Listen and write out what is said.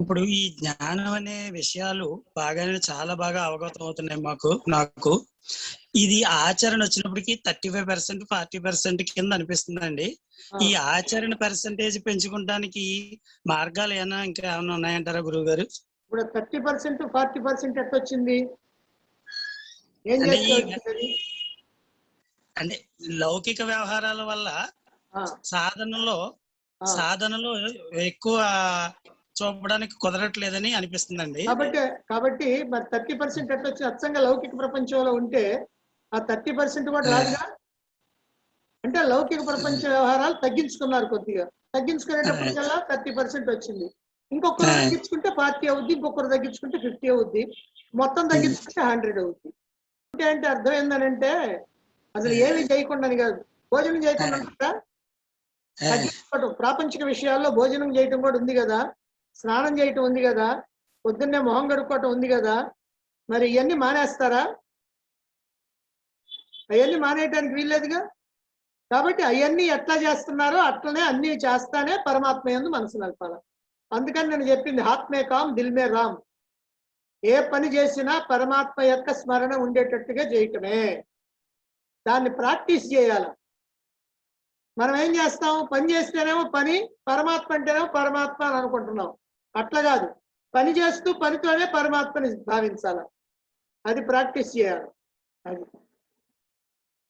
ఇప్పుడు ఈ జ్ఞానం అనే విషయాలు చాలా బాగా అవగతం అవుతున్నాయి నాకు. ఇది ఆచరణ వచ్చినప్పటికి 35% 40% కింద అనిపిస్తుందండి. ఈ ఆచరణ పర్సెంటేజ్ పెంచుకోవడానికి మార్గాలు ఇంకా ఏమైనా ఉన్నాయంటారా గురువు గారు? ఇప్పుడు 30% 40% ఎట్టొచ్చింది? ఏం అంటే లౌకిక వ్యవహారాల వల్ల సాధనలో ఎక్కువ చూపడానికి కుదరట్లేదని అనిపిస్తుందండి. కాబట్టి మరి 30% ఎట్టొచ్చి అచ్చంగా లౌకిక ప్రపంచంలో ఉంటే ఆ 30% కూడా రాదుగా. అంటే లౌకిక ప్రపంచ వ్యవహారాలు తగ్గించుకున్నారు, కొద్దిగా తగ్గించుకునేటప్పటికల్లా 30% వచ్చింది. ఇంకొకరు తగ్గించుకుంటే 40 అవుద్ది, ఇంకొకరు తగ్గించుకుంటే 50 అవుద్ది, మొత్తం తగ్గించుకుంటే 100 అవుద్ది. అంటే అర్థం ఏందనంటే అసలు ఏమి చేయకుండాని కాదు, భోజనం చేయకుండా ఉంటారా? తగ్గించుకోవటం, ప్రాపంచిక విషయాల్లో భోజనం చేయటం కూడా ఉంది కదా, స్నానం చేయటం ఉంది కదా, పొద్దున్నే మొహం కడుక్కోవటం ఉంది కదా, మరి ఇవన్నీ మానేస్తారా? అవన్నీ మానేయటానికి వీల్లేదుగా. కాబట్టి అవన్నీ ఎట్లా చేస్తున్నారో అట్లనే అన్ని చేస్తానే పరమాత్మ యందు మనసు నలపాలి. అందుకని నేను చెప్పింది ఆత్మే కామ్ దిల్మే రామ్. ఏ పని చేసినా పరమాత్మ యొక్క స్మరణ ఉండేటట్టుగా చేయటమే, దాన్ని ప్రాక్టీస్ చేయాలి. మనం ఏం చేస్తాం, పని చేస్తేనేమో పని, పరమాత్మ అంటేనేమో పరమాత్మ అని అనుకుంటున్నాం. అట్లా కాదు, పని చేస్తూ పనితోనే పరమాత్మని భావించాలి. అది ప్రాక్టీస్ చేయాలి. అది